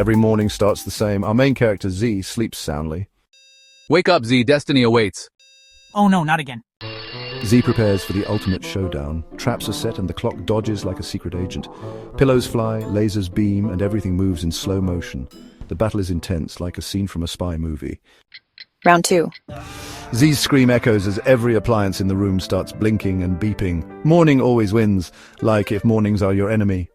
Every morning starts the same. Our main character, Z, sleeps soundly. Wake up, Z. Destiny awaits. Oh no, not again. Z prepares for the ultimate showdown. Traps are set and the clock dodges like a secret agent. Pillows fly, lasers beam, and everything moves in slow motion. The battle is intense, like a scene from a spy movie. Round 2. Z's scream echoes as every appliance in the room starts blinking and beeping. Morning always wins, like if mornings are your enemy.